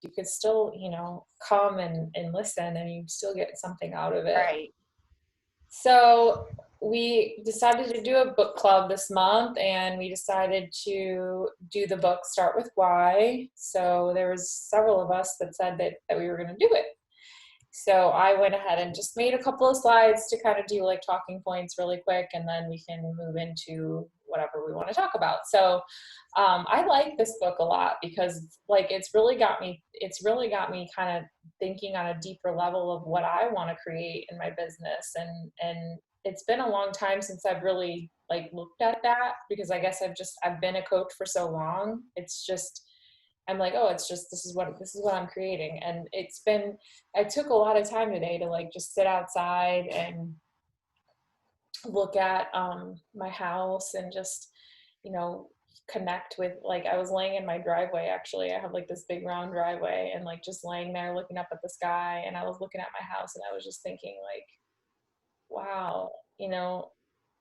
you could still, come and listen, and you still get something out of it. Right. So we decided to do a book club this month, and we decided to do the book Start With Why. So there was several of us that said that we were going to do it. So I went ahead and just made a couple of slides to kind of do like talking points really quick, and then we can move into whatever we want to talk about. So I like this book a lot because like it's really got me kind of thinking on a deeper level of what I want to create in my business. And it's been a long time since I've really like looked at that, because I guess I've been a coach for so long. It's just, I'm like, oh, it's just, this is what I'm creating. And I took a lot of time today to like just sit outside and look at my house and just, connect with, like, I was laying in my driveway. Actually, I have like this big round driveway, and like just laying there looking up at the sky, and I was looking at my house, and I was just thinking like, wow,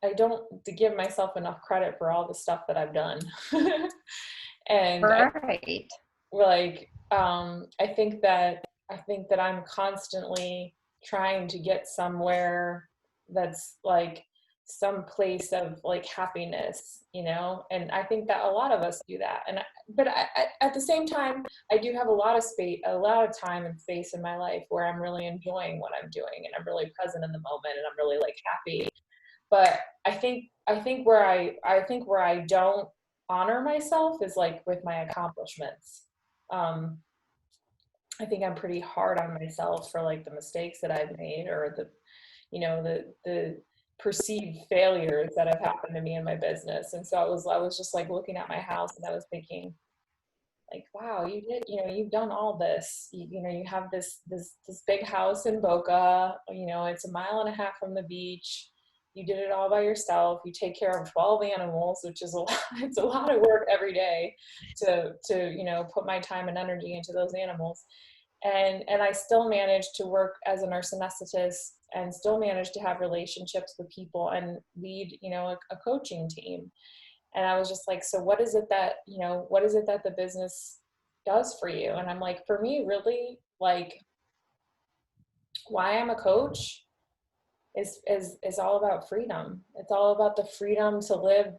I don't give myself enough credit for all the stuff that I've done. And Right. like I think that I'm constantly trying to get somewhere that's like some place of like happiness, and I think that a lot of us do that. But at the same time, I do have a lot of time and space in my life where I'm really enjoying what I'm doing, and I'm really present in the moment, and I'm really like happy. But I think where I don't honor myself is like with my accomplishments. Um, I think I'm pretty hard on myself for like the mistakes that I've made, or the perceived failures that have happened to me in my business. And so I was just like looking at my house, and I was thinking like, wow, you've done all this. You have this big house in Boca. It's a mile and a half from the beach. You did it all by yourself. You take care of 12 animals, which is a lot. It's a lot of work every day to put my time and energy into those animals. And I still managed to work as a nurse anesthetist, and still managed to have relationships with people and lead, a coaching team. And I was just like, so what is it that the business does for you? And I'm like, for me, really, like, why I'm a coach is all about freedom. It's all about the freedom to live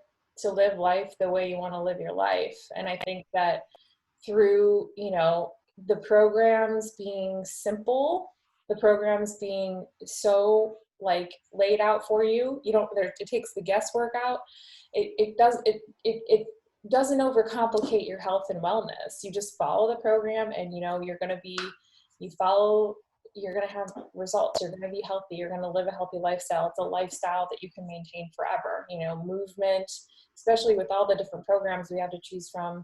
life the way you want to live your life. And I think that through, the programs being simple, the programs being so like laid out for you, it takes the guesswork out. It doesn't overcomplicate your health and wellness. You just follow the program, and you're going to have results. You're going to be healthy. You're going to live a healthy lifestyle. It's a lifestyle that you can maintain forever. Movement, especially with all the different programs we have to choose from,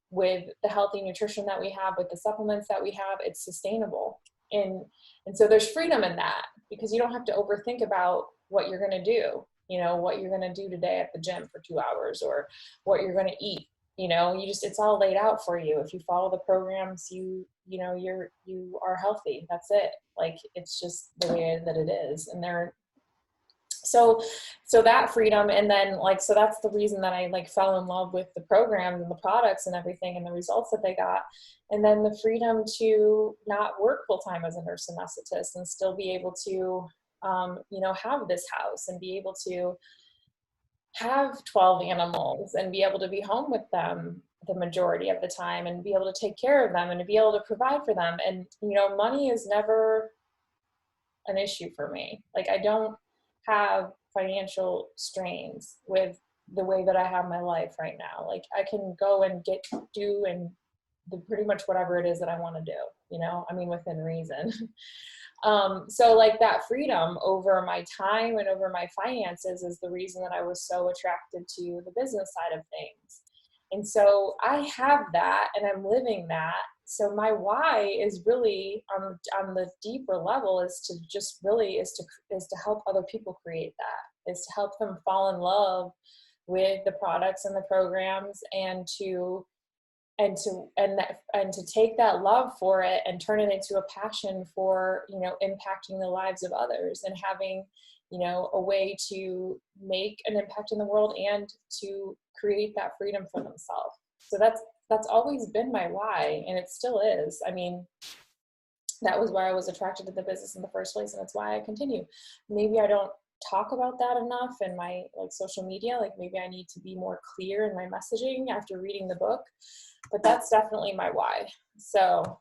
with the healthy nutrition that we have, with the supplements that we have, it's sustainable. And so there's freedom in that, because you don't have to overthink about what you're going to do, what you're going to do today at the gym for 2 hours, or what you're going to eat. It's all laid out for you. If you follow the programs, you are healthy. That's it. Like, it's just the way that it is. And so that freedom. And then like, so that's the reason that I like fell in love with the programs and the products and everything, and the results that they got. And then the freedom to not work full time as a nurse anesthetist, and still be able to, have this house, and be able to have 12 animals, and be able to be home with them the majority of the time, and be able to take care of them, and to be able to provide for them. And, money is never an issue for me. Like, I don't have financial strains with the way that I have my life right now. Like, I can go and do and pretty much whatever it is that I want to do, within reason. So like that freedom over my time and over my finances is the reason that I was so attracted to the business side of things. And so I have that, and I'm living that. So my why is really on the deeper level is to help other people create that, is to help them fall in love with the products and the programs, and to take that love for it and turn it into a passion for, impacting the lives of others, and having, a way to make an impact in the world, and to create that freedom for themselves. So that's always been my why, and it still is. I mean, that was why I was attracted to the business in the first place, and it's why I continue. Maybe I don't talk about that enough in my like social media. Like maybe I need to be more clear in my messaging after reading the book, but that's definitely my why. So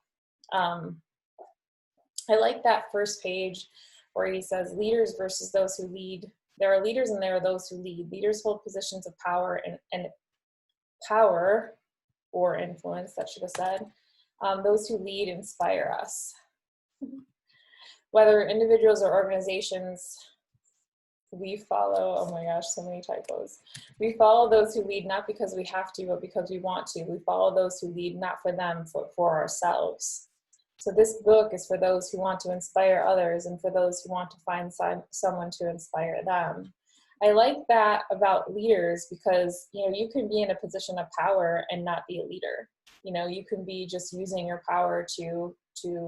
I like that first page where he says leaders versus those who lead. There are leaders and there are those who lead. Leaders hold positions of power and power or influence, that should have said. Those who lead inspire us. Whether individuals or organizations, we follow, oh my gosh, so many typos. We follow those who lead not because we have to, but because we want to. We follow those who lead not for them, but for ourselves. So this book is for those who want to inspire others and for those who want to find someone to inspire them. I like that about leaders because, you know, you can be in a position of power and not be a leader. You know, you can be just using your power to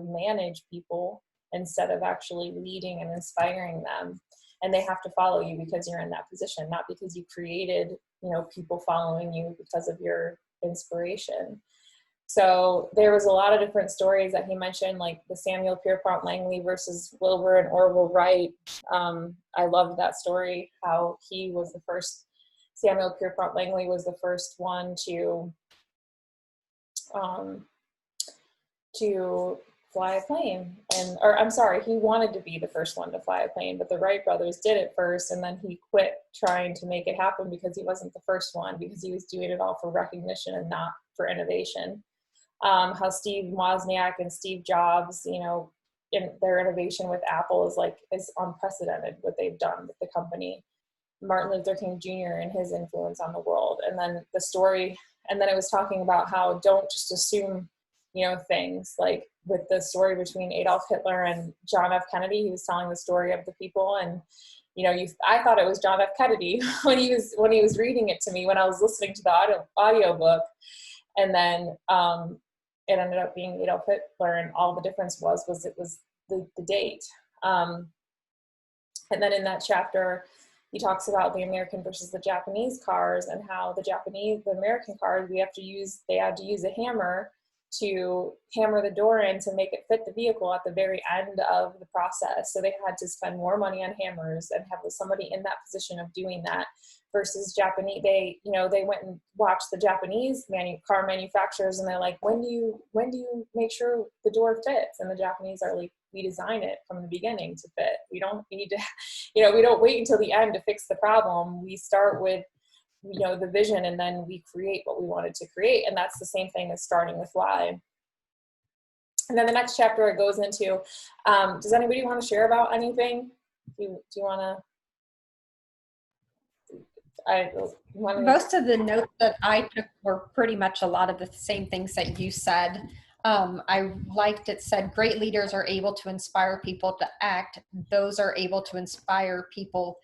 manage people instead of actually leading and inspiring them. And they have to follow you because you're in that position, not because you created, you know, people following you because of your inspiration. So there was a lot of different stories that he mentioned, like the Samuel Pierpont Langley versus Wilbur and Orville Wright. I loved that story, how he was the first, Samuel Pierpont Langley was the first one to fly a plane. Or I'm sorry, he wanted to be the first one to fly a plane, but the Wright brothers did it first, and then he quit trying to make it happen because he wasn't the first one, because he was doing it all for recognition and not for innovation. How Steve Wozniak and Steve Jobs, you know, in their innovation with Apple is unprecedented what they've done with the company. Martin Luther King Jr. and his influence on the world. And then the story, and then it was talking about how don't just assume, you know, things like with the story between Adolf Hitler and John F. Kennedy. He was telling the story of the people, and you know, I thought it was John F. Kennedy when he was reading it to me when I was listening to the audio book, and then it ended up being Adolf Hitler, and all the difference was it was the date. And then in that chapter, he talks about the American versus the Japanese cars, and how the American cars, they had to use a hammer to hammer the door in to make it fit the vehicle at the very end of the process. So they had to spend more money on hammers and have somebody in that position of doing that. Versus Japanese, they went and watched the Japanese car manufacturers, and they're like, when do you make sure the door fits? And the Japanese are like, we design it from the beginning to fit. We don't need to, we don't wait until the end to fix the problem. We start with, the vision, and then we create what we wanted to create. And that's the same thing as starting with why. And then the next chapter it goes into, does anybody want to share about anything? Do you want to? Most of the notes that I took were pretty much a lot of the same things that you said. I liked it said, great leaders are able to inspire people to act. Those are able to inspire people,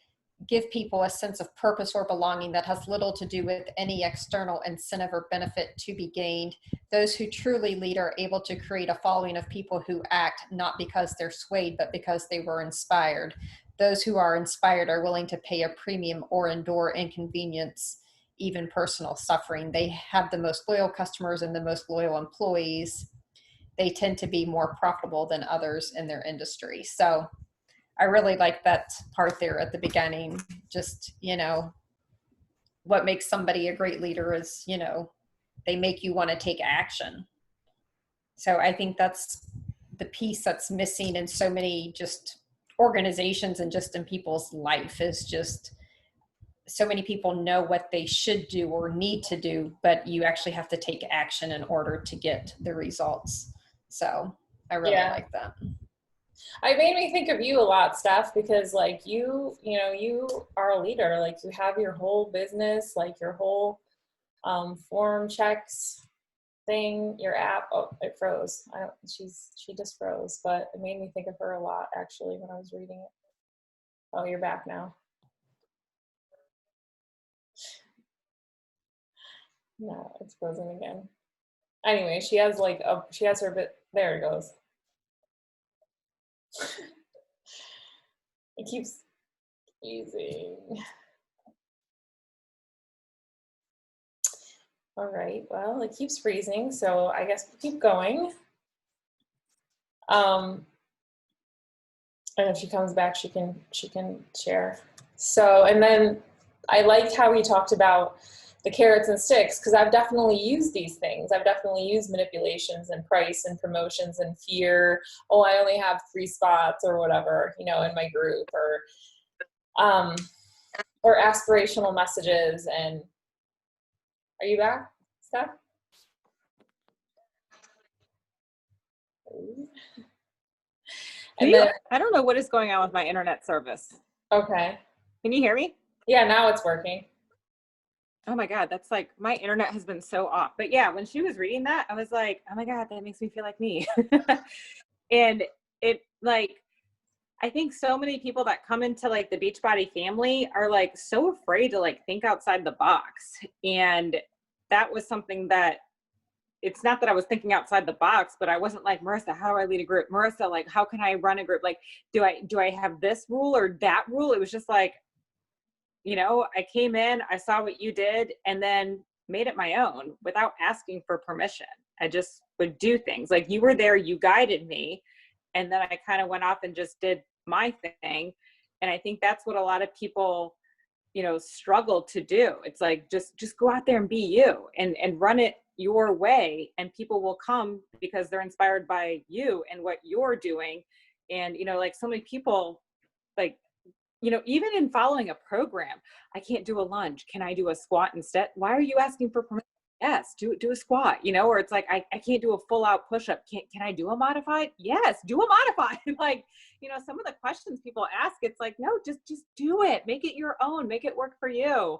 give people a sense of purpose or belonging that has little to do with any external incentive or benefit to be gained. Those who truly lead are able to create a following of people who act not because they're swayed, but because they were inspired. Those who are inspired are willing to pay a premium or endure inconvenience, even personal suffering. They have the most loyal customers and the most loyal employees. They tend to be more profitable than others in their industry. So I really like that part there at the beginning. Just, what makes somebody a great leader is, they make you want to take action. So I think that's the piece that's missing in so many just organizations and just in people's life, is just so many people know what they should do or need to do, but you actually have to take action in order to get the results. So I really like that. It made me think of you a lot, Steph, because like you are a leader. Like you have your whole business, like your whole form checks thing, your app. Oh, it froze. She just froze, but it made me think of her a lot actually when I was reading it. Oh, you're back now. No, it's frozen again. Anyway, she has her bit. There it goes. It keeps freezing. All right. Well, it keeps freezing, so I guess we'll keep going. Um, and if she comes back, she can share. So, and then I liked how he talked about the carrots and sticks, because I've definitely used these things. I've definitely used manipulations and price and promotions and fear. Oh, I only have 3 spots or whatever, in my group, um, or aspirational messages. And are you back, Steph? And then, I don't know what is going on with my internet service. okay. Can you hear me? Yeah, now it's working. Oh my God, that's like, my internet has been so off. But yeah, when she was reading that, I was like, oh my God, that makes me feel like me. And it like, I think so many people that come into like the Beachbody family are like so afraid to like think outside the box. And that was something that, it's not that I was thinking outside the box, but I wasn't like, Marissa, how do I lead a group? Marissa, like, how can I run a group? Like, do I have this rule or that rule? It was just like, I came in, I saw what you did, and then made it my own without asking for permission. I just would do things. Like, you were there, you guided me, and then I kind of went off and just did my thing. And I think that's what a lot of people, struggle to do. It's like, just go out there and be you, and run it your way, and people will come because they're inspired by you and what you're doing. And, like, so many people, like, even in following a program, I can't do a lunge. Can I do a squat instead? Why are you asking for permission? Yes, do a squat, or it's like, I can't do a full out push-up. Can I do a modified? Yes, do a modified. Like, some of the questions people ask, it's like, no, just do it. Make it your own, make it work for you,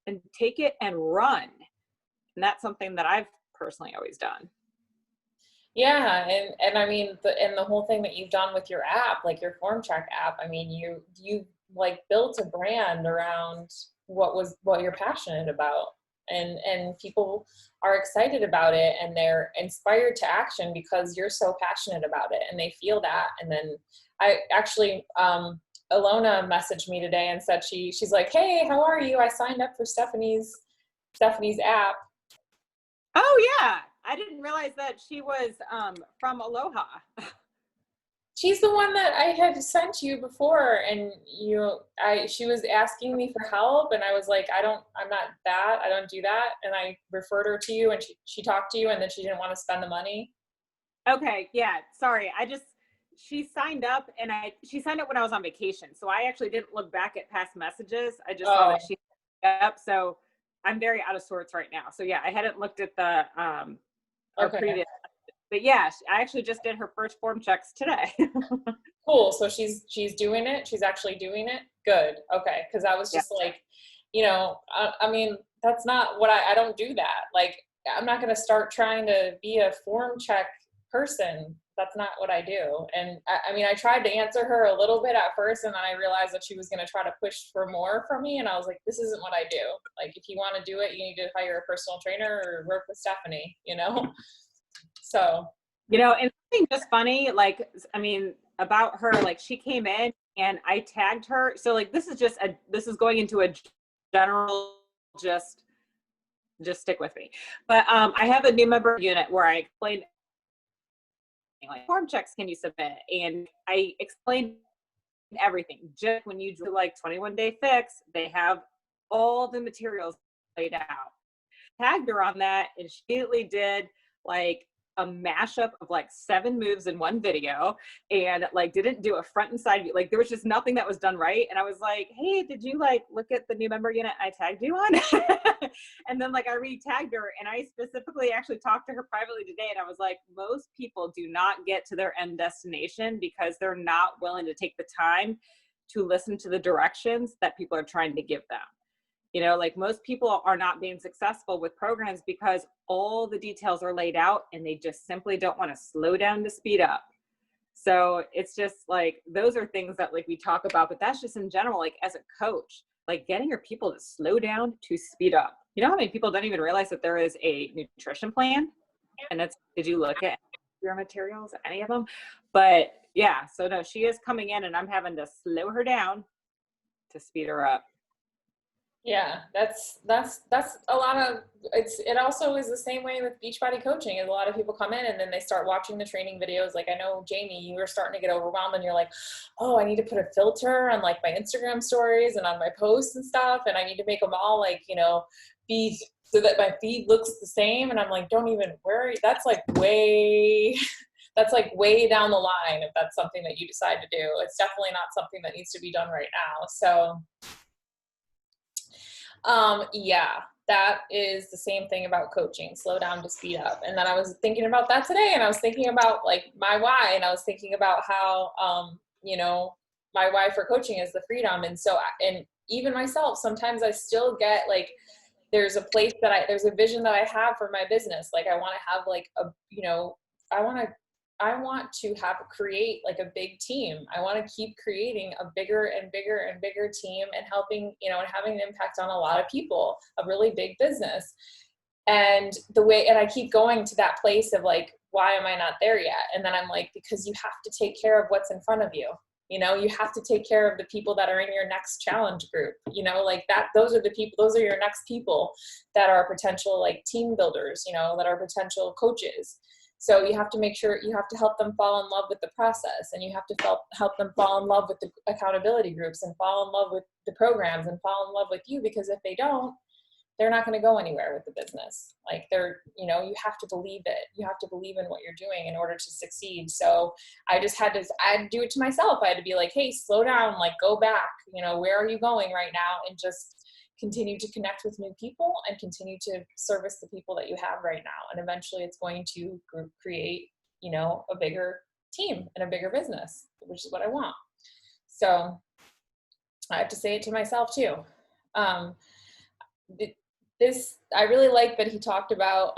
and take it and run. And that's something that I've personally always done. Yeah, and I mean, the whole thing that you've done with your app, like your Form Check app, I mean, you like built a brand around what you're passionate about, and people are excited about it, and they're inspired to action because you're so passionate about it, and they feel that. And then I actually, Alona messaged me today and said she's like, hey, how are you? I signed up for Stephanie's app. Oh yeah, I didn't realize that she was from Aloha. She's the one that I had sent you before, and she was asking me for help, and I was like, I don't do that, and I referred her to you, and she talked to you, and then she didn't want to spend the money. Okay, yeah, sorry. She signed up, and she signed up when I was on vacation, so I actually didn't look back at past messages. I just saw that she signed up, so I'm very out of sorts right now. So yeah, I hadn't looked at the our previous. But yeah, I actually just did her first form checks today. Cool. So she's doing it. She's actually doing it. Good. Okay. Because I was just like, I mean, that's not what I don't do that. Like, I'm not going to start trying to be a form check person. That's not what I do. And I mean, I tried to answer her a little bit at first, and then I realized that she was going to try to push for more from me. And I was like, this isn't what I do. Like, if you want to do it, you need to hire a personal trainer or work with Stephanie, So, and something just funny, like, I mean, about her, like, she came in and I tagged her. So like, this is going into a general, just stick with me. But I have a new member unit where I explained, like, form checks can you submit? And I explained everything. Just when you do like 21-day fix, they have all the materials laid out. Tagged her on that, and she immediately did like a mashup of like 7 moves in one video, and like didn't do a front and side view. Like, there was just nothing that was done right. And I was like, hey, did you like look at the new member unit I tagged you on? And then like I re-tagged her, and I specifically actually talked to her privately today, and I was like, most people do not get to their end destination because they're not willing to take the time to listen to the directions that people are trying to give them. Like, most people are not being successful with programs because all the details are laid out, and they just simply don't want to slow down to speed up. So it's just like, those are things that like we talk about, but that's just in general, like as a coach, like getting your people to slow down to speed up. You know how many people don't even realize that there is a nutrition plan? And did you look at your materials, any of them? But yeah, so no, she is coming in, and I'm having to slow her down to speed her up. Yeah, that's a lot of it also is the same way with Beachbody coaching. Is a lot of people come in and then they start watching the training videos. Like I know Jamie, you were starting to get overwhelmed and you're like, oh, I need to put a filter on like my Instagram stories and on my posts and stuff, and I need to make them all like, be so that my feed looks the same. And I'm like, don't even worry. That's like way that's like way down the line if that's something that you decide to do. It's definitely not something that needs to be done right now. So yeah, that is the same thing about coaching, slow down to speed up. And then I was thinking about that today, and I was thinking about like my why, and I was thinking about how, my why for coaching is the freedom. And so, and even myself, sometimes I still get like, there's a place that there's a vision that I have for my business. Like I want to have like I want to create like a big team. I want to keep creating a bigger and bigger and bigger team and helping, and having an impact on a lot of people, a really big business. And I keep going to that place of like, why am I not there yet? And then I'm like, because you have to take care of what's in front of you. You have to take care of the people that are in your next challenge group, like that. Those are your next people that are potential like team builders, that are potential coaches. So you have to make sure you have to help them fall in love with the process, and you have to help them fall in love with the accountability groups and fall in love with the programs and fall in love with you, because if they don't, they're not going to go anywhere with the business. Like you have to believe it. You have to believe in what you're doing in order to succeed. So I had to do it to myself. I had to be like, hey, slow down, like go back, where are you going right now? And just continue to connect with new people and continue to service the people that you have right now. And eventually it's going to create, a bigger team and a bigger business, which is what I want. So I have to say it to myself too. I really like that he talked about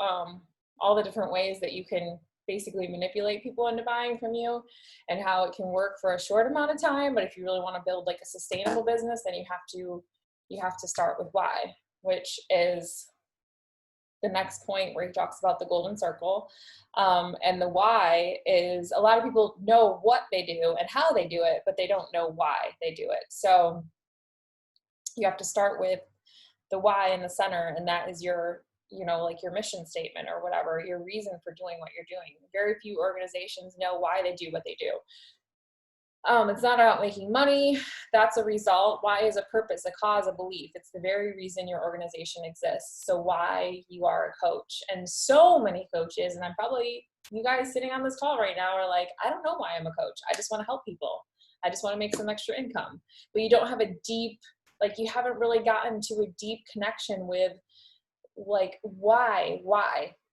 all the different ways that you can basically manipulate people into buying from you, and how it can work for a short amount of time. But if you really want to build like a sustainable business, then you have to start with why, which is the next point where he talks about the golden circle. And the why is, a lot of people know what they do and how they do it, but they don't know why they do it. So you have to start with the why in the center, and that is your like your mission statement or whatever, your reason for doing what you're doing. Very few organizations know why they do what they do. It's not about making money. That's a result. Why is a purpose, a cause, a belief. It's the very reason your organization exists. So why you are a coach. And so many coaches, and I'm probably, you guys sitting on this call right now are like, I don't know why I'm a coach. I just want to help people. I just want to make some extra income. But you don't have a deep, like you haven't really gotten to a deep connection with like, why?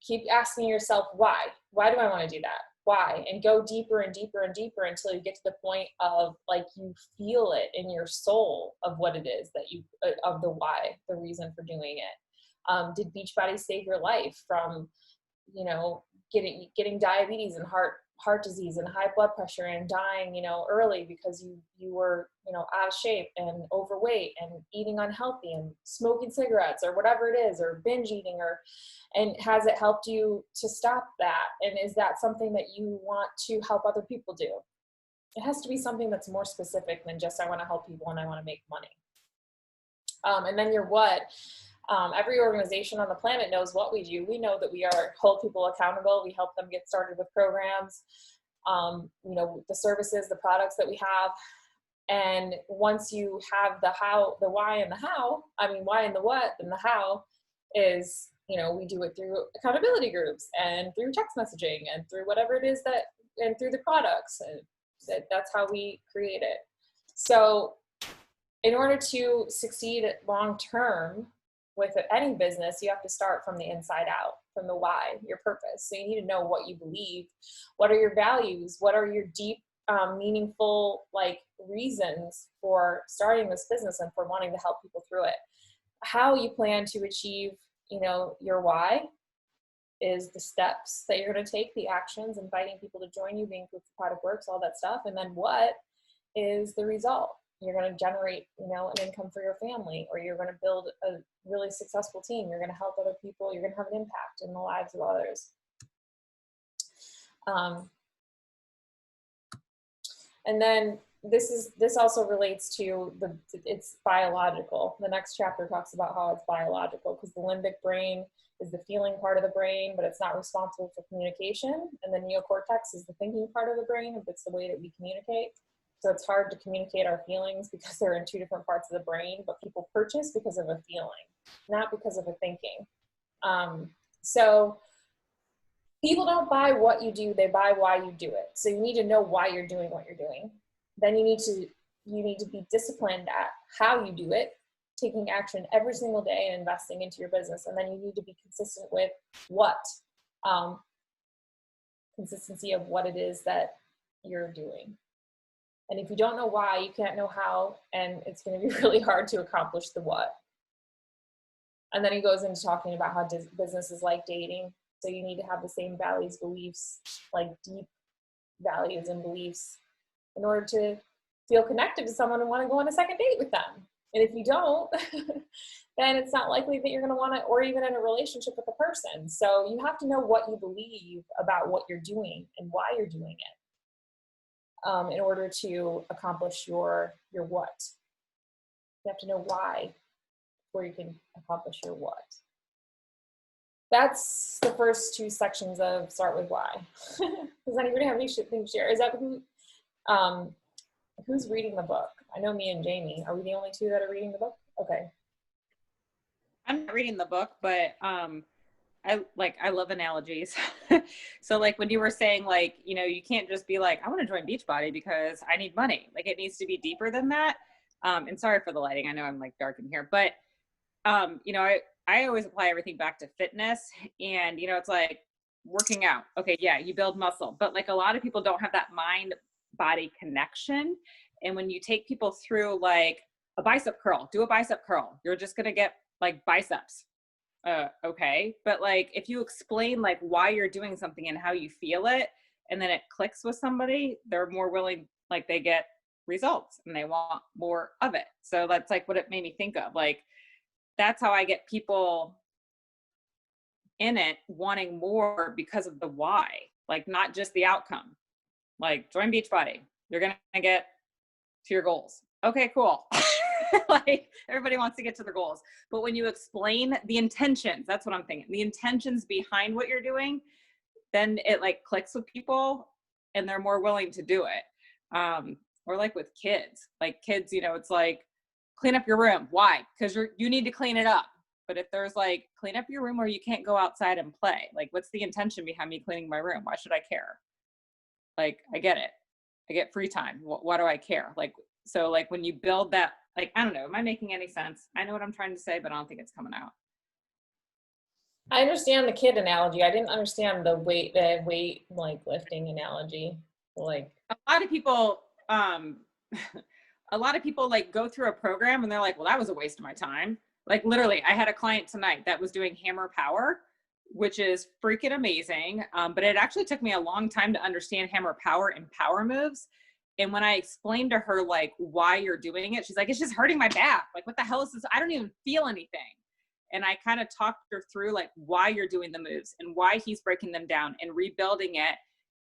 Keep asking yourself, why do I want to do that? Why? And go deeper and deeper and deeper until you get to the point of like, you feel it in your soul of what it is that you, of the why, the reason for doing it. Did Beachbody save your life from, getting diabetes and heart disease and high blood pressure and dying, early because you were, out of shape and overweight and eating unhealthy and smoking cigarettes or whatever it is, or binge eating, and has it helped you to stop that? And is that something that you want to help other people do? It has to be something that's more specific than just, I want to help people and I want to make money. And then your what. Every organization on the planet knows what we do. We know that we hold people accountable. We help them get started with programs, the services, the products that we have. And once you have the how, the why and the how, why and the what, then the how is, we do it through accountability groups and through text messaging and through whatever it is and through the products. And that's how we create it. So in order to succeed long term with any business, you have to start from the inside out, from the why, your purpose. So you need to know what you believe, what are your values, what are your deep, meaningful like reasons for starting this business and for wanting to help people through it. How you plan to achieve, your why is the steps that you're going to take, the actions, inviting people to join you, being proof the product works, all that stuff. And then what is the result? You're going to generate, an income for your family, or you're going to build a really successful team. You're going to help other people. You're going to have an impact in the lives of others. And then this also relates to it's biological. The next chapter talks about how it's biological, because the limbic brain is the feeling part of the brain, but it's not responsible for communication. And the neocortex is the thinking part of the brain, and it's the way that we communicate. So it's hard to communicate our feelings because they're in two different parts of the brain, but people purchase because of a feeling, not because of a thinking. So people don't buy what you do, they buy why you do it. So you need to know why you're doing what you're doing. Then you need to be disciplined at how you do it, taking action every single day and investing into your business. And then you need to be consistent with what, consistency of what it is that you're doing. And if you don't know why, you can't know how, and it's going to be really hard to accomplish the what. And then he goes into talking about how business is like dating. So you need to have the same values, beliefs, like deep values and beliefs, in order to feel connected to someone and want to go on a second date with them. And if you don't, then it's not likely that you're going to want to, or even in a relationship with a person. So you have to know what you believe about what you're doing and why you're doing it, in order to accomplish your what. You have to know why before you can accomplish your what. That's the first two sections of Start With Why. Does anybody have any things to share? Is that who's reading the book? I know me and Jamie. Are we the only two that are reading the book? Okay. I'm not reading the book, but I love analogies. So like when you were saying, like, you know, you can't just be like, I want to join Beachbody because I need money. Like it needs to be deeper than that. And sorry for the lighting. I know I'm like dark in here, but you know, I always apply everything back to fitness, and, you know, it's like working out. Okay. Yeah. You build muscle, but like a lot of people don't have that mind body connection. And when you take people through like a bicep curl, do a bicep curl, you're just going to get like biceps. Okay. But like, if you explain like why you're doing something and how you feel it, and then it clicks with somebody, they're more willing, like they get results and they want more of it. So that's like what it made me think of. Like, that's how I get people in it wanting more because of the why, like not just the outcome. Like join Beachbody, you're going to get to your goals. Okay, cool. Like everybody wants to get to their goals. But when you explain the intentions, that's what I'm thinking, the intentions behind what you're doing, then it like clicks with people and they're more willing to do it. Or like with kids, you know, it's like, clean up your room. Why? Because you need to clean it up. But if there's like, clean up your room where you can't go outside and play, like what's the intention behind me cleaning my room? Why should I care? Like, I get it. I get free time. Why do I care? Like, so like when you build that, like, I don't know, am I making any sense? I know what I'm trying to say, but I don't think it's coming out. I understand the kid analogy. I didn't understand the weight like lifting analogy. Like a lot of people, like go through a program and they're like, well, that was a waste of my time. Like literally, I had a client tonight that was doing hammer power, which is freaking amazing. But it actually took me a long time to understand hammer power and power moves. And when I explained to her, like, why you're doing it, she's like, it's just hurting my back. Like, what the hell is this? I don't even feel anything. And I kind of talked her through like why you're doing the moves and why he's breaking them down and rebuilding it.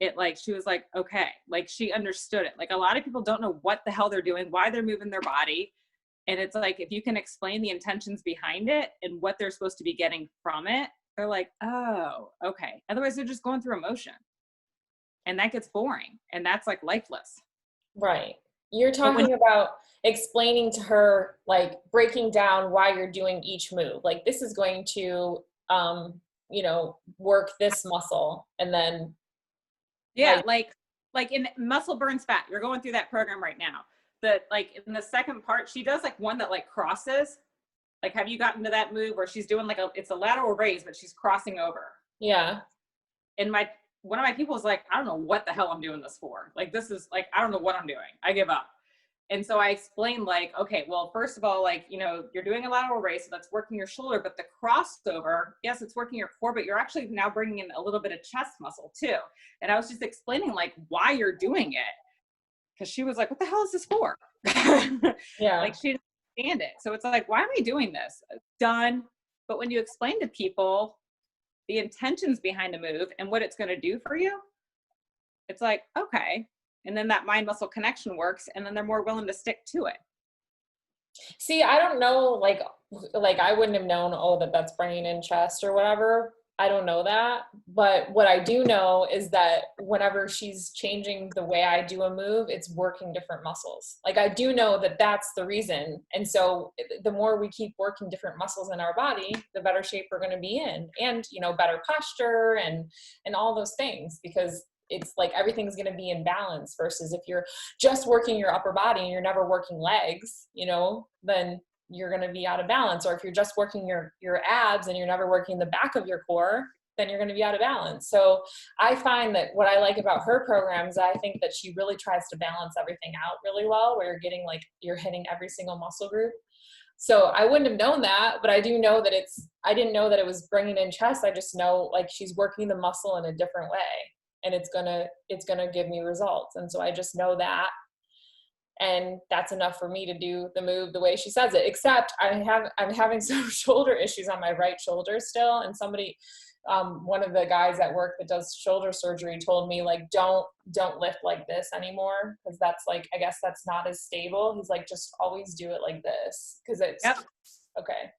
It like, she was like, okay, like she understood it. Like a lot of people don't know what the hell they're doing, why they're moving their body. And it's like, if you can explain the intentions behind it and what they're supposed to be getting from it, they're like, oh, okay. Otherwise they're just going through emotion and that gets boring and that's like lifeless. Right. You're talking about explaining to her, like breaking down why you're doing each move. Like this is going to, you know, work this muscle and then. Yeah. Like in muscle burns fat, you're going through that program right now. That like in the second part, she does like one that like crosses. Like, have you gotten to that move where she's doing like it's a lateral raise, but she's crossing over? Yeah. And one of my people was like, I don't know what the hell I'm doing this for. Like, this is like, I don't know what I'm doing. I give up. And so I explained like, okay, well, first of all, like, you know, you're doing a lateral raise, so that's working your shoulder, but the crossover, yes, it's working your core, but you're actually now bringing in a little bit of chest muscle too. And I was just explaining like why you're doing it. Cause she was like, what the hell is this for? Yeah. Like she didn't understand it. So it's like, why am I doing this? Done. But when you explain to people the intentions behind the move and what it's going to do for you, it's like, okay. and then that mind muscle connection works, and then they're more willing to stick to it. See, I don't know, like I wouldn't have known, oh, that's bringing in chest or whatever. I don't know that. But what I do know is that whenever she's changing the way I do a move, it's working different muscles. Like, I do know that that's the reason. And so the more we keep working different muscles in our body, the better shape we're going to be in, and, you know, better posture and all those things, because it's like everything's going to be in balance, versus if you're just working your upper body and you're never working legs, you know, then you're going to be out of balance. Or if you're just working your abs and you're never working the back of your core, then you're going to be out of balance. So I find that what I like about her programs, I think that she really tries to balance everything out really well, where you're getting, like, you're hitting every single muscle group. So I wouldn't have known that, but I do know that I didn't know that it was bringing in chest. I just know, like, she's working the muscle in a different way, and it's gonna give me results. And so I just know that. And that's enough for me to do the move the way she says it, except I'm having some shoulder issues on my right shoulder still. And somebody, one of the guys at work that does shoulder surgery told me, like, don't lift like this anymore, because that's, like, I guess that's not as stable. He's like, just always do it like this, because it's okay.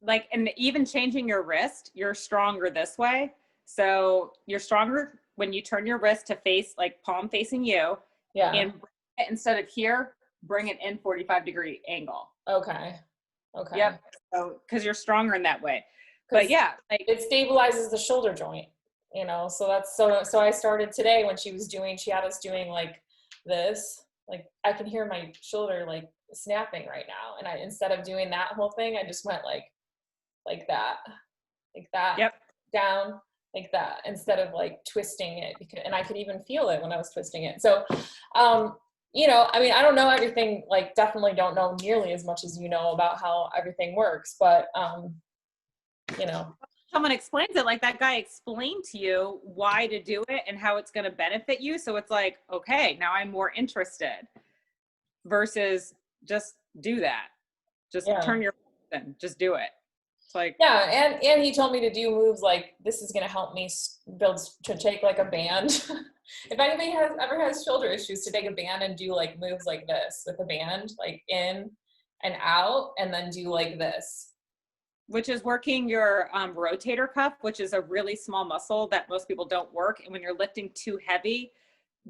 Like, and even changing your wrist, you're stronger this way. So you're stronger when you turn your wrist to face, like, palm facing you. Yeah. And instead of here, bring it in 45-degree angle. Okay. Yep. So, because you're stronger in that way. But yeah, like, it stabilizes the shoulder joint, you know. So that's so I started today when she had us doing like this, like, I can hear my shoulder like snapping right now, and instead of doing that whole thing, I just went like that, yep, down, like that, instead of like twisting it, and I could even feel it when I was twisting it. So you know, I mean, I don't know everything, like, definitely don't know nearly as much as you know about how everything works, but you know, someone explains it, like that guy explained to you why to do it and how it's going to benefit you. So it's like, okay, now I'm more interested, versus just do that. Just turn your in, just do it. It's like, yeah. And he told me to do moves like, this is going to help me to take like a band. If anybody ever has shoulder issues, to take a band and do like moves like this with a band, like in and out, and then do like this. Which is working your rotator cuff, which is a really small muscle that most people don't work. And when you're lifting too heavy,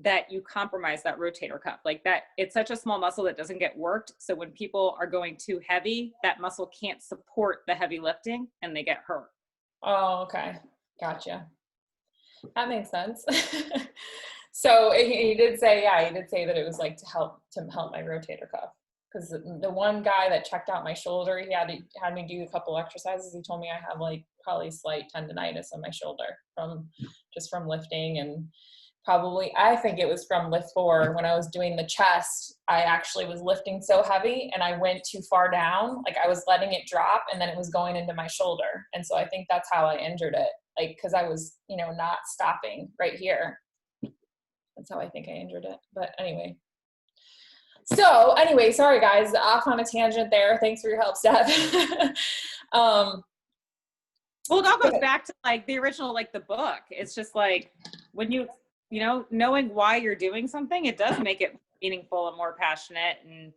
that you compromise that rotator cuff. Like that, it's such a small muscle that doesn't get worked. So when people are going too heavy, that muscle can't support the heavy lifting and they get hurt. Oh, okay. Gotcha. That makes sense. So he did say that it was like to help my rotator cuff, because the one guy that checked out my shoulder, he had me do a couple exercises. He told me I have like probably slight tendonitis on my shoulder from lifting, and probably, I think it was from lift 4 when I was doing the chest. I actually was lifting so heavy and I went too far down, like I was letting it drop, and then it was going into my shoulder. And so I think that's how I injured it, like, because I was, you know, not stopping right here. That's how I think I injured it. But anyway, sorry guys, off on a tangent there. Thanks for your help, Steph. Well, it all goes back to like the original, like the book. It's just like when you know, knowing why you're doing something, it does make it meaningful and more passionate. And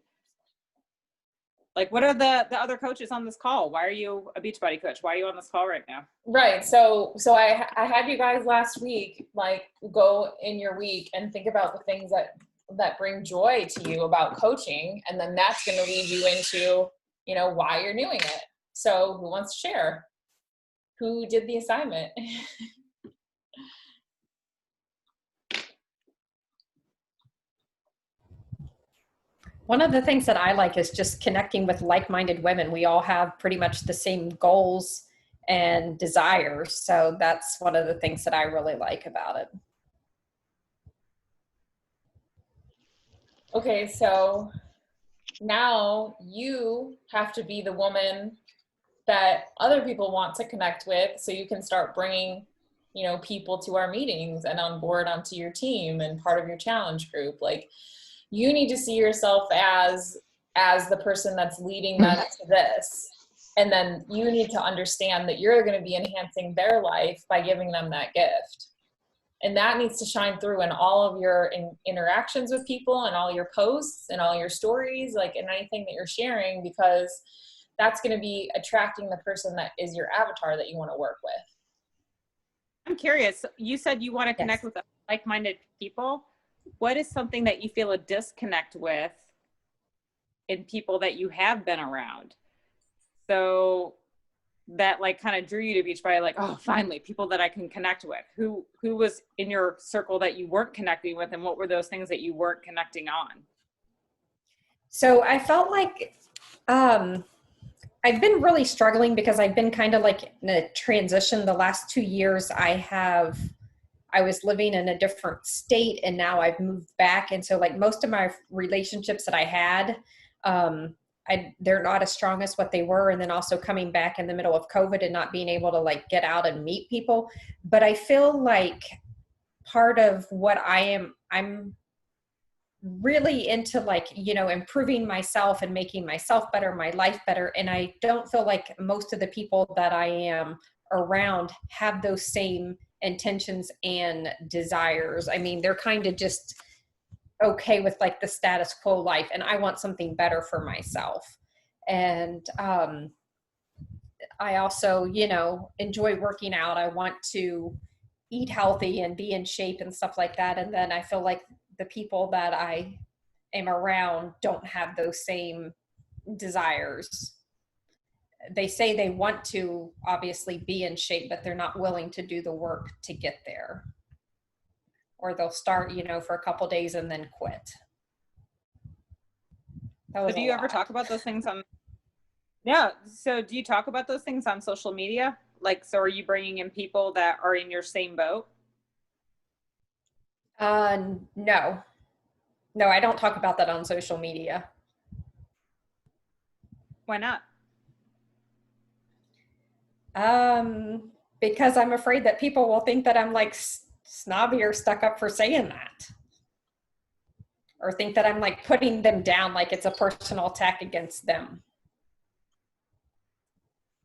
like, what are the other coaches on this call? Why are you a Beachbody coach? Why are you on this call right now? Right. So I had you guys last week, like, go in your week and think about the things that bring joy to you about coaching. And then that's going to lead you into, you know, why you're doing it. So who wants to share? Who did the assignment? One of the things that I like is just connecting with like-minded women. We all have pretty much the same goals and desires. So that's one of the things that I really like about it. Okay, so now you have to be the woman that other people want to connect with, so you can start bringing, you know, people to our meetings and on board onto your team and part of your challenge group. Like, you need to see yourself as the person that's leading them to this. And then you need to understand that you're going to be enhancing their life by giving them that gift. And that needs to shine through in all of your interactions with people and all your posts and all your stories, like, and anything that you're sharing, because that's going to be attracting the person that is your avatar that you want to work with. I'm curious. You said you want to connect Yes. with like-minded people. What is something that you feel a disconnect with in people that you have been around? So that like kind of drew you to Beachbody, like, oh, finally, people that I can connect with. Who was in your circle that you weren't connecting with, and what were those things that you weren't connecting on? So I felt like I've been really struggling because I've been kind of like in a transition. The last 2 years I was living in a different state, and now I've moved back. And so like most of my relationships that I had, they're not as strong as what they were. And then also coming back in the middle of COVID and not being able to like get out and meet people. But I feel like part of what I'm really into, like, you know, improving myself and making myself better, my life better. And I don't feel like most of the people that I am around have those same intentions and desires. I mean, they're kind of just okay with like the status quo life, and I want something better for myself. And I also, you know, enjoy working out. I want to eat healthy and be in shape and stuff like that. And then I feel like the people that I am around don't have those same desires. They say they want to obviously be in shape, but they're not willing to do the work to get there. Or they'll start, you know, for a couple days and then quit. That was So do you ever talk about those things on, yeah, so do you talk about those things on social media? Like, so are you bringing in people that are in your same boat? No. No, I don't talk about that on social media. Why not? Because I'm afraid that people will think that I'm like snobby or stuck up for saying that. Or think that I'm like putting them down, like it's a personal attack against them.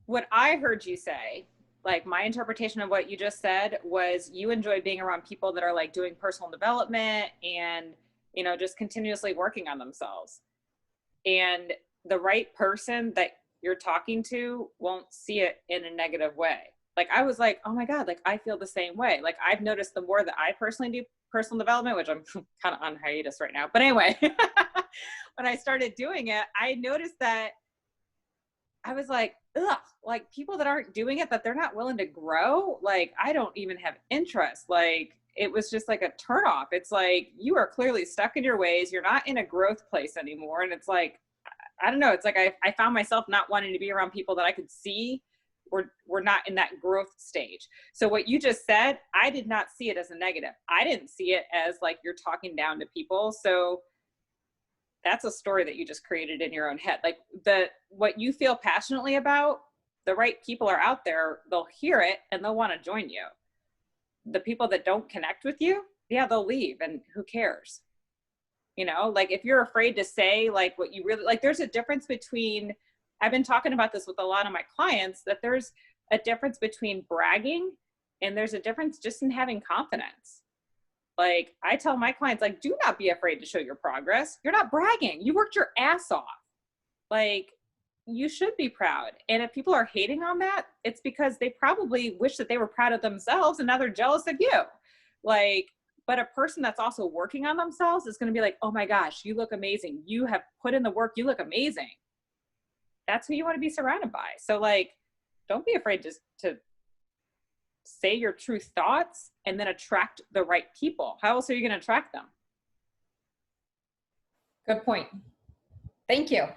What I heard you say, like my interpretation of what you just said, was you enjoy being around people that are like doing personal development and, you know, just continuously working on themselves. And the right person that you're talking to won't see it in a negative way. Like I was like, oh my God, like I feel the same way. Like I've noticed the more that I personally do personal development, which I'm kind of on hiatus right now, but anyway, when I started doing it, I noticed that I was like, ugh, like people that aren't doing it, that they're not willing to grow. Like I don't even have interest. Like it was just like a turnoff. It's like, you are clearly stuck in your ways. You're not in a growth place anymore. And it's like, I don't know. It's like I found myself not wanting to be around people that I could see were not in that growth stage. So what you just said, I did not see it as a negative. I didn't see it as like you're talking down to people. So that's a story that you just created in your own head. Like what you feel passionately about, the right people are out there, they'll hear it and they'll want to join you. The people that don't connect with you, yeah, they'll leave, and who cares? You know, like if you're afraid to say like what you really like, there's a difference between, I've been talking about this with a lot of my clients, that there's a difference between bragging and there's a difference just in having confidence. Like I tell my clients, like, do not be afraid to show your progress. You're not bragging. You worked your ass off. Like you should be proud. And if people are hating on that, it's because they probably wish that they were proud of themselves and now they're jealous of you. Like, but a person that's also working on themselves is going to be like, oh my gosh, you look amazing. You have put in the work. You look amazing. That's who you want to be surrounded by. So like, don't be afraid to say your true thoughts and then attract the right people. How else are you going to attract them? Good point. Thank you.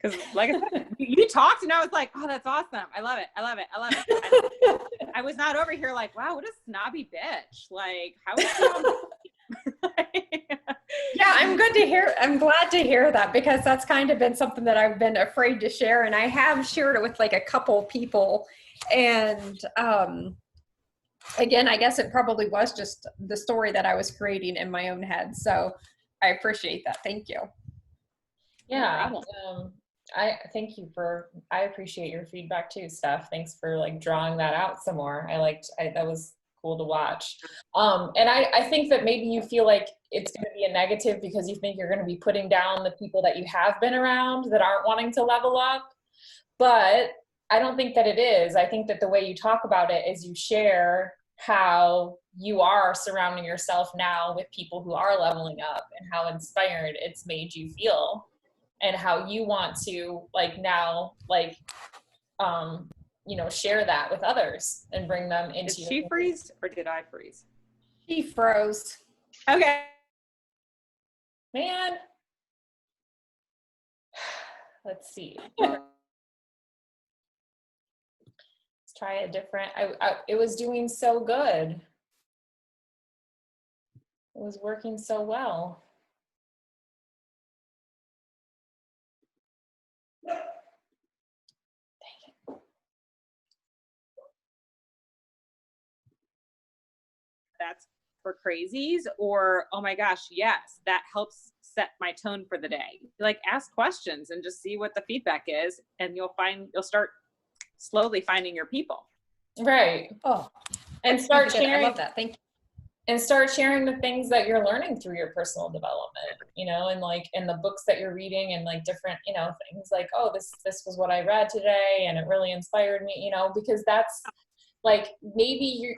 Because like I said, you talked and I was like, oh, that's awesome. I love it. I love it. I love it. I was not over here like, wow, what a snobby bitch. Like, how is she on Yeah, I'm glad to hear that, because that's kind of been something that I've been afraid to share. And I have shared it with like a couple people. And again, I guess it probably was just the story that I was creating in my own head. So I appreciate that. Thank you. Yeah. I thank you I appreciate your feedback too, Steph. Thanks for like drawing that out some more. That was cool to watch. And I think that maybe you feel like it's going to be a negative because you think you're going to be putting down the people that you have been around that aren't wanting to level up. But I don't think that it is. I think that the way you talk about it is you share how you are surrounding yourself now with people who are leveling up and how inspired it's made you feel and how you want to like now like share that with others and bring them into Did she freeze or did I freeze? She froze. Okay. Man, let's see. Try a different. It was doing so good. It was working so well. Dang it. That's for crazies, or oh my gosh, yes, that helps set my tone for the day. Like ask questions and just see what the feedback is, and you'll start slowly finding your people. Right. Oh, and start sharing. I love that. Thank you. And start sharing the things that you're learning through your personal development, and like in the books that you're reading and like different, things like, oh, this was what I read today and it really inspired me, because that's like maybe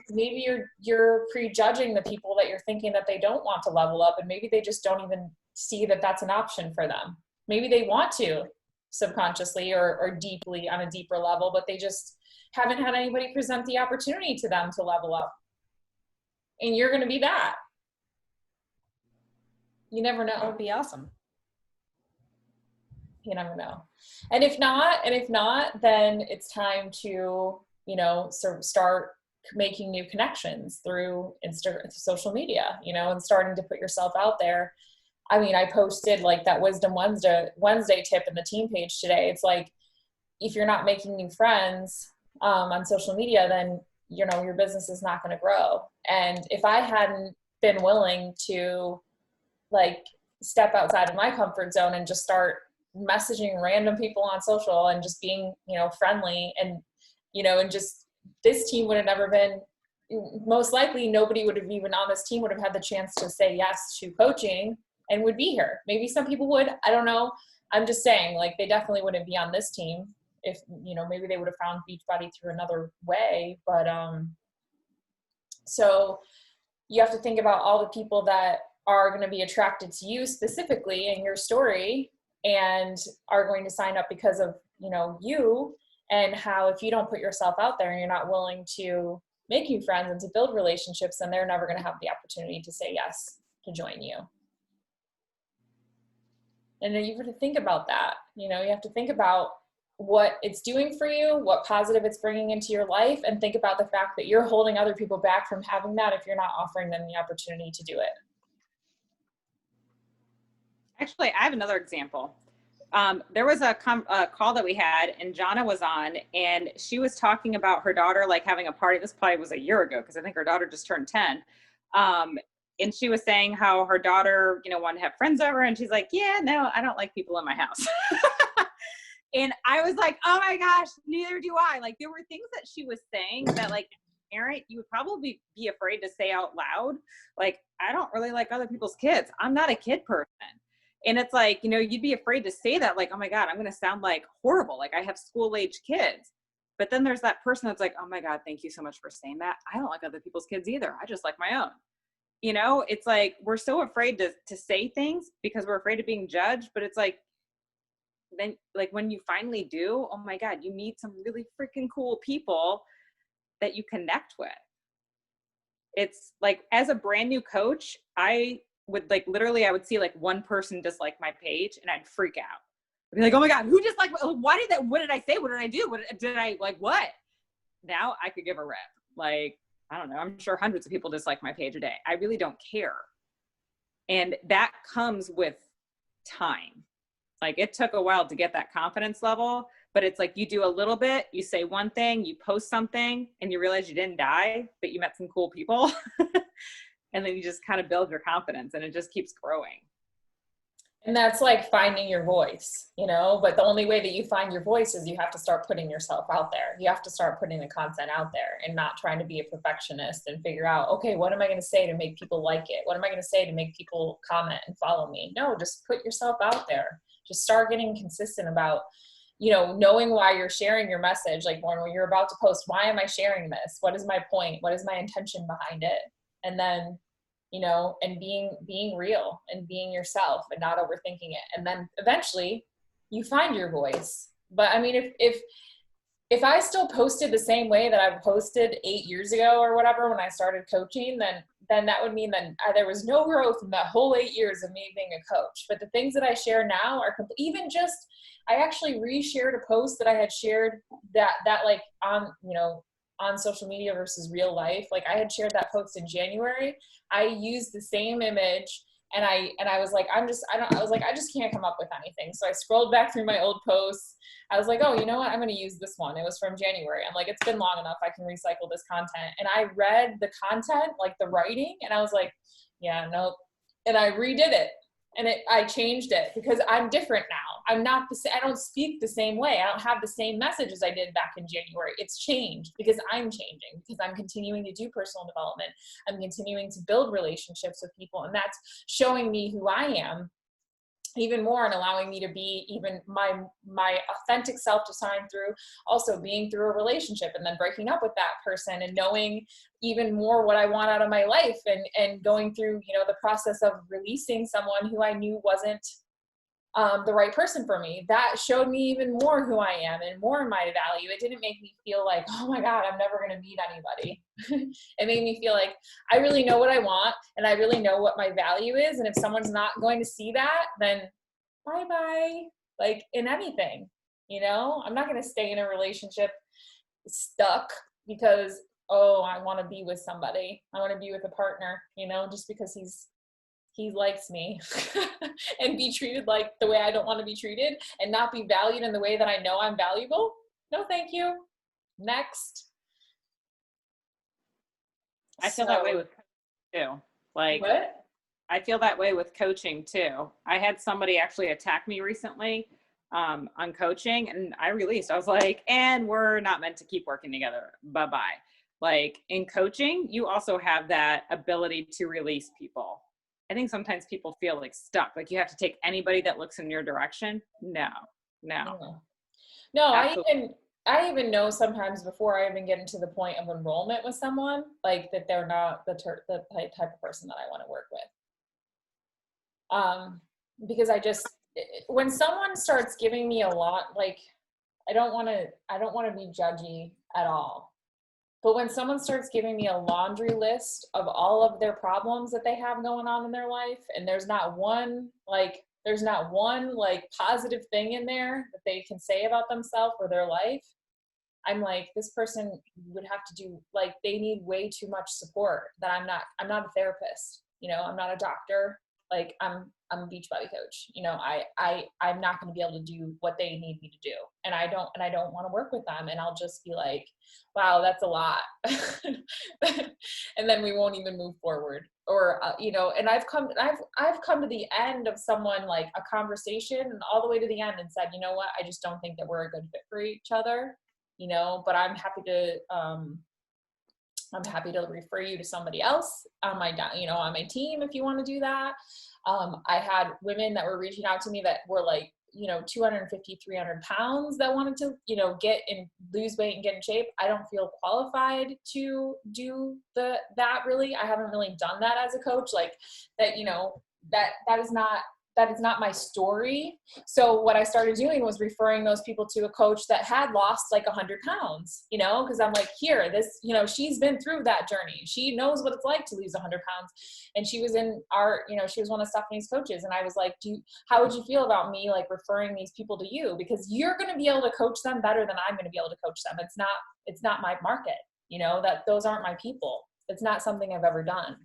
you're prejudging the people that you're thinking that they don't want to level up, and maybe they just don't even see that that's an option for them. Maybe they want to subconsciously or deeply on a deeper level, but they just haven't had anybody present the opportunity to them to level up. And you're going to be that. You never know. That would be awesome. You never know. And if not, then it's time to, sort of start making new connections through social media, and starting to put yourself out there. I mean, I posted like that Wisdom Wednesday tip in the team page today. It's like, if you're not making new friends on social media, then your business is not going to grow. And if I hadn't been willing to like step outside of my comfort zone and just start messaging random people on social and just being, friendly and, and just this team would have never been, most likely nobody would have even on this team would have had the chance to say yes to coaching and would be here. Maybe some people would, I don't know. I'm just saying like they definitely wouldn't be on this team. If, maybe they would have found Beachbody through another way. But so you have to think about all the people that are going to be attracted to you specifically in your story and are going to sign up because of, you, and how if you don't put yourself out there and you're not willing to make new friends and to build relationships, then they're never going to have the opportunity to say yes to join you. And then you have to think about that. You have to think about what it's doing for you, what positive it's bringing into your life, and think about the fact that you're holding other people back from having that if you're not offering them the opportunity to do it. Actually, I have another example. There was a call that we had, and Jana was on, and she was talking about her daughter, like having a party. This probably was a year ago, because I think her daughter just turned 10. And she was saying how her daughter, wanted to have friends over, and she's like, yeah, no, I don't like people in my house. And I was like, oh my gosh, neither do I. Like there were things that she was saying that like, parent, you would probably be afraid to say out loud. Like, I don't really like other people's kids. I'm not a kid person. And it's like, you'd be afraid to say that, like, oh my God, I'm going to sound like horrible. Like I have school-age kids. But then there's that person that's like, oh my God, thank you so much for saying that. I don't like other people's kids either. I just like my own. It's like, we're so afraid to say things because we're afraid of being judged. But it's like, then like when you finally do, oh my God, you meet some really freaking cool people that you connect with. It's like, as a brand new coach, I would like, literally, I would see like one person dislike my page and I'd freak out. I'd be like, oh my God, who disliked, what did I say? What did I do? What? Now I could give a rip. Like, I don't know. I'm sure hundreds of people dislike my page a day. I really don't care. And that comes with time. Like it took a while to get that confidence level, but it's like you do a little bit, you say one thing, you post something, and you realize you didn't die, but you met some cool people. And then you just kind of build your confidence and it just keeps growing. And that's like finding your voice, you know, but the only way that you find your voice is you have to start putting yourself out there. You have to start putting the content out there and not trying to be a perfectionist and figure out, okay, what am I going to say to make people like it? What am I going to say to make people comment and follow me? No, just put yourself out there. Just start getting consistent about, you know, knowing why you're sharing your message. Like when you're about to post, why am I sharing this? What is my point? What is my intention behind it? And then, you know, and being real and being yourself and not overthinking it. And then eventually you find your voice. But I mean, if I still posted the same way that I posted 8 years ago or whatever, when I started coaching, then that would mean that there was no growth in that whole 8 years of me being a coach. But the things that I share now are even just, I actually reshared a post that I had shared that like on, you know, on social media versus real life. Like I had shared that post in January. I used the same image and I was like, I just can't come up with anything. So I scrolled back through my old posts. I was like, oh, you know what? I'm going to use this one. It was from January. I'm like, it's been long enough. I can recycle this content. And I read the content, like the writing, and I was like, yeah, nope. And I redid it. And I changed it because I'm different now. I'm not the same. I don't speak the same way. I don't have the same message as I did back in January. It's changed because I'm changing, because I'm continuing to do personal development. I'm continuing to build relationships with people. And that's showing me who I am even more and allowing me to be even my authentic self to shine through, also being through a relationship and then breaking up with that person and knowing even more what I want out of my life and going through, you know, the process of releasing someone who I knew wasn't the right person for me. That showed me even more who I am and more my value. It didn't make me feel like, oh my God, I'm never going to meet anybody. It made me feel like I really know what I want and I really know what my value is. And if someone's not going to see that, then bye-bye. Like in anything, you know, I'm not going to stay in a relationship stuck because, oh, I want to be with somebody. I want to be with a partner, you know, just because he likes me and be treated like the way I don't want to be treated and not be valued in the way that I know I'm valuable. No, thank you. Next. I feel that way with coaching too. Like, what? I feel that way with coaching too. I had somebody actually attack me recently on coaching, and I released. I was like, and we're not meant to keep working together. Bye-bye. Like in coaching, you also have that ability to release people. I think sometimes people feel like stuck, like you have to take anybody that looks in your direction. No. I even know sometimes before I even get into the point of enrollment with someone, like that they're not the type of person that I want to work with. Because when someone starts giving me a lot, like I don't want to be judgy at all. But when someone starts giving me a laundry list of all of their problems that they have going on in their life, and there's not one positive thing in there that they can say about themselves or their life, I'm like, this person would have to do, like, they need way too much support that I'm not a therapist, you know, I'm not a doctor. Like I'm a Beachbody coach, you know, I'm not going to be able to do what they need me to do. And I don't want to work with them. And I'll just be like, wow, that's a lot. And then we won't even move forward or, you know, and I've come to the end of someone, like a conversation, and all the way to the end and said, you know what, I just don't think that we're a good fit for each other, you know, but I'm happy to refer you to somebody else on my team if you want to do that. I had women that were reaching out to me that were like, you know, 250, 300 pounds that wanted to, you know, lose weight and get in shape. I don't feel qualified to do that really. I haven't really done that as a coach, like that, you know, that is not my story. So what I started doing was referring those people to a coach that had lost like 100 pounds, you know, because I'm like, here, this, you know, she's been through that journey. She knows what it's like to lose 100 pounds. And she was she was one of Stephanie's coaches. And I was like, how would you feel about me like referring these people to you? Because you're going to be able to coach them better than I'm going to be able to coach them. It's not my market, you know, those aren't my people. It's not something I've ever done.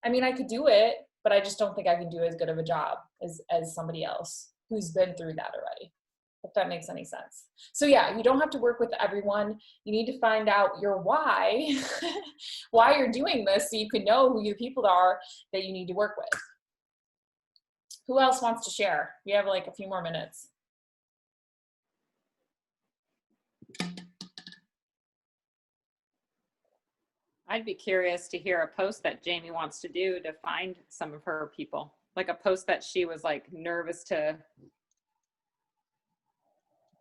I mean, I could do it, but I just don't think I can do as good of a job as somebody else who's been through that already, if that makes any sense. So yeah, you don't have to work with everyone. You need to find out your why, why you're doing this, so you can know who your people are that you need to work with. Who else wants to share? We have like a few more minutes. I'd be curious to hear a post that Jamie wants to do to find some of her people. Like a post that she was like nervous to,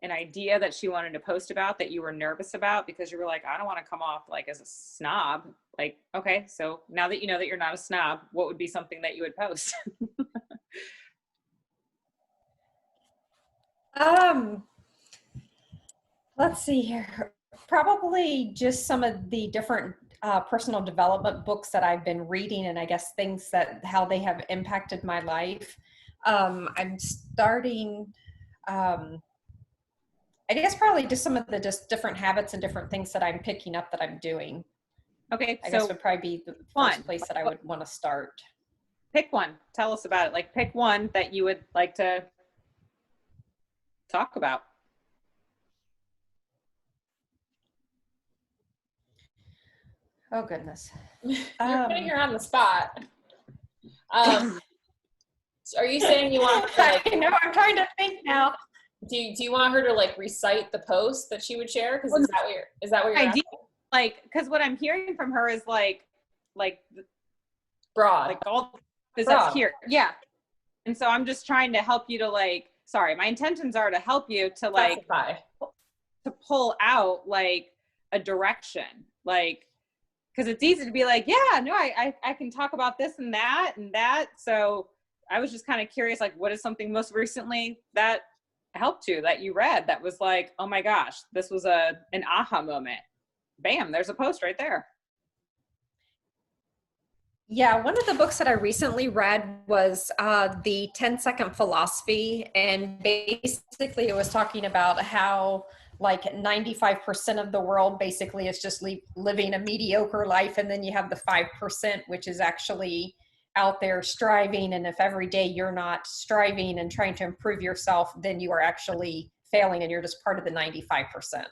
an idea that she wanted to post about that you were nervous about because you were like, I don't want to come off like as a snob. Like, okay, so now that you know that you're not a snob, what would be something that you would post? Let's see here. Probably just some of the different personal development books that I've been reading, and I guess things that how they have impacted my life. I'm starting, I guess probably just some of the just different habits and different things that I'm picking up that I'm doing. Okay, I guess would probably be the first place that I would want to start. Pick one. Tell us about it. Like pick one that you would like to talk about. Oh goodness. You're putting her on the spot. So are you saying you want to like, I know, I'm trying to think now. do you want her to like recite the post that she would share? Because is that what you're idea? asking? Like, because what I'm hearing from her is like broad. like all this up here. Yeah. And so I'm just trying to help you to like, sorry, my intentions are to help you to like, to pull out like a direction. Like, because it's easy to be like, yeah, no, I can talk about this and that and that. So I was just kind of curious, like, what is something most recently that helped you that you read that was like, oh my gosh, this was an aha moment. Bam, there's a post right there. Yeah, one of the books that I recently read was the 10-Second Philosophy, and basically it was talking about how like 95% of the world basically is just living a mediocre life, and then you have the 5% which is actually out there striving, and if every day you're not striving and trying to improve yourself, then you are actually failing and you're just part of the 95%.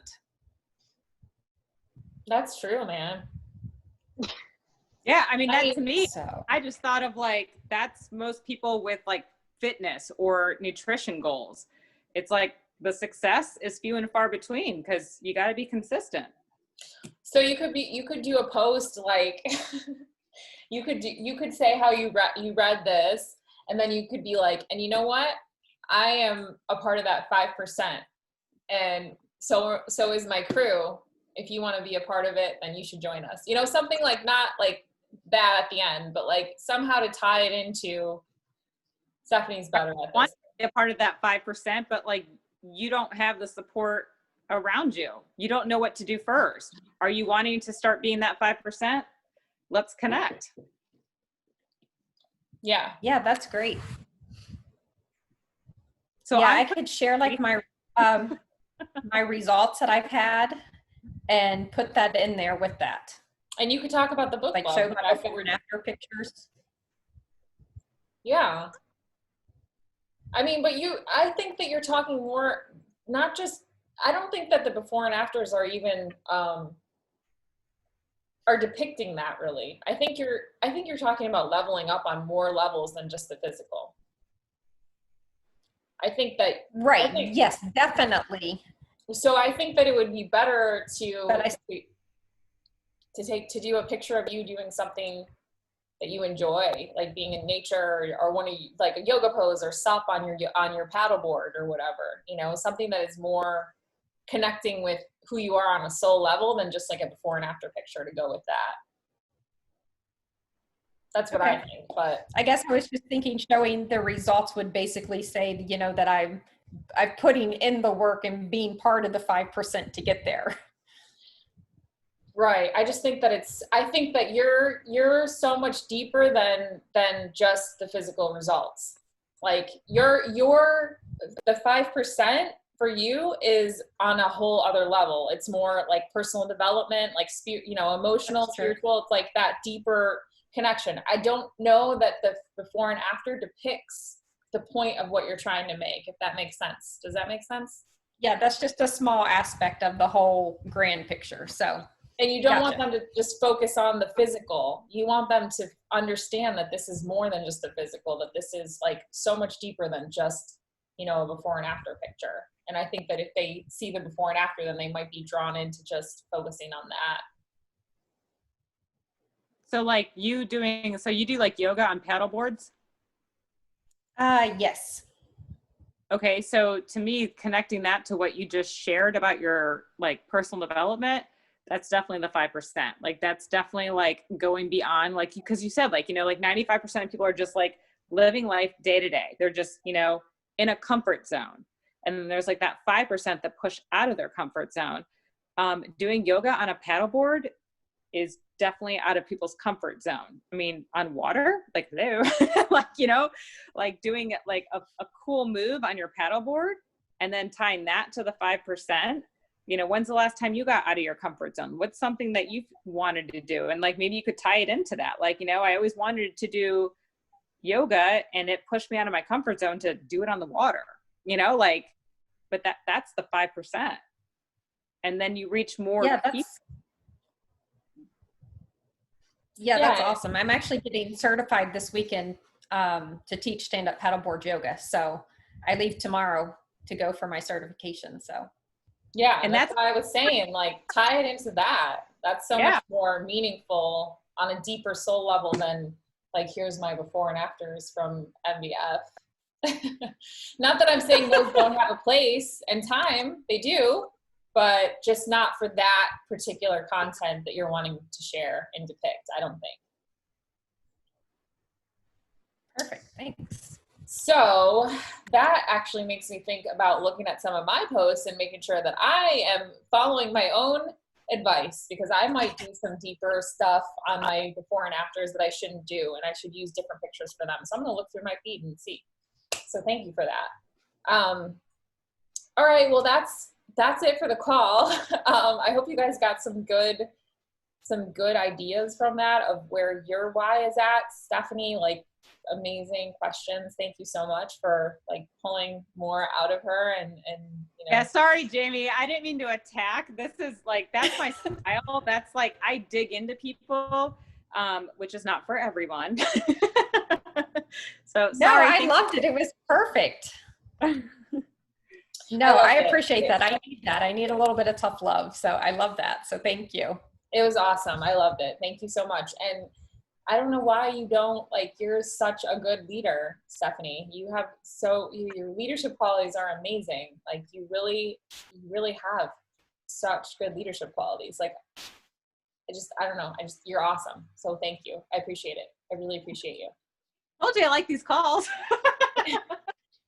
That's true, man. Yeah, I mean, that to me, so I just thought of like, that's most people with like fitness or nutrition goals. It's like the success is few and far between because you got to be consistent. So you could do a post like, you could say how you read this, and then you could be like, and you know what? I am a part of that 5%. And so is my crew. If you want to be a part of it, then you should join us. You know, something like, not like that at the end, but like somehow to tie it into Stephanie's better at this. I want to be a part of that 5%, but like you don't have the support around you. You don't know what to do first. Are you wanting to start being that 5%? Let's connect. Yeah. Yeah, that's great. So yeah, I could share like my my results that I've had and put that in there with that. And you could talk about the book like club. show my before and after pictures. Yeah. I mean, but I think that you're talking more, not just, I don't think that the before and afters are even, are depicting that really. I think you're talking about leveling up on more levels than just the physical. I think that. Right. Yes, definitely. So I think that it would be better to do a picture of you doing something that you enjoy, like being in nature, or one of you, like a yoga pose or sup on your paddleboard or whatever, you know, something that is more connecting with who you are on a soul level than just like a before and after picture to go with that. That's what I think. But I guess I was just thinking showing the results would basically say, you know, that I'm putting in the work and being part of the 5% to get there. Right. I just think that I think that you're so much deeper than just the physical results. Like the 5% for you is on a whole other level. It's more like personal development, like emotional, spiritual. It's like that deeper connection. I don't know that the before and after depicts the point of what you're trying to make, if that makes sense. Does that make sense? Yeah, that's just a small aspect of the whole grand picture. So And you don't want Gotcha. them to just focus on the physical. You want them to understand that this is more than just the physical, that this is like so much deeper than just, you know, a before and after picture. And I think that if they see the before and after, then they might be drawn into just focusing on that. So like you do like yoga on paddle boards? Yes. Okay, so to me, connecting that to what you just shared about your like personal development, that's definitely the 5%. Like that's definitely like going beyond, like, because you said, like, you know, like 95% of people are just like living life day to day. They're just, you know, in a comfort zone. And then there's like that 5% that push out of their comfort zone. Doing yoga on a paddleboard is definitely out of people's comfort zone. I mean, on water, like, hello, like, you know, like doing like a cool move on your paddleboard and then tying that to the 5%. You know, when's the last time you got out of your comfort zone? What's something that you've wanted to do? And like, maybe you could tie it into that. Like, you know, I always wanted to do yoga and it pushed me out of my comfort zone to do it on the water, you know, like, but that's the 5%. And then you reach more people. Yeah, that's awesome. I'm actually getting certified this weekend to teach stand-up paddleboard yoga. So I leave tomorrow to go for my certification. So yeah, and that's why I was saying, like, tie it into that. That's so much more meaningful on a deeper soul level than like, here's my before and afters from MVF. Not that I'm saying those don't have a place and time, they do, but just not for that particular content that you're wanting to share and depict, I don't think. Perfect, thanks. So that actually makes me think about looking at some of my posts and making sure that I am following my own advice, because I might do some deeper stuff on my before and afters that I shouldn't do, and I should use different pictures for them. So I'm going to look through my feed and see. So thank you for that. All right, well, that's it for the call. I hope you guys got some good ideas from that of where your why is at. Stephanie, like, amazing questions. Thank you so much for like pulling more out of her and you know. Yeah, sorry, Jamie. I didn't mean to attack. This is like, that's my style. That's like, I dig into people, which is not for everyone. So no, sorry. I loved it. It was perfect. No, I appreciate that. I need that. I need a little bit of tough love. So I love that. So thank you. It was awesome. I loved it. Thank you so much. And I don't know why you don't, like, you're such a good leader, Stephanie. You have your leadership qualities are amazing. Like, you really have such good leadership qualities. Like, I don't know. You're awesome. So thank you. I appreciate it. I really appreciate you. Told you I like these calls.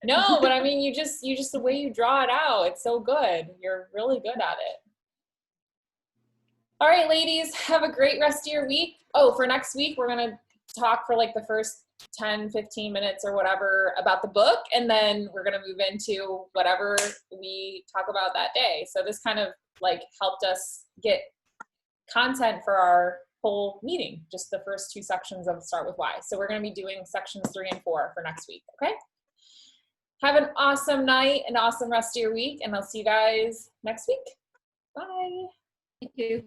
No, but I mean, you just the way you draw it out, it's so good. You're really good at it. All right, ladies, have a great rest of your week. Oh, for next week, we're going to talk for like the first 10, 15 minutes or whatever about the book. And then we're going to move into whatever we talk about that day. So this kind of like helped us get content for our whole meeting, just the first two sections of Start With Why. So we're going to be doing sections 3 and 4 for next week. Okay. Have an awesome night, an awesome rest of your week, and I'll see you guys next week. Bye. Thank you.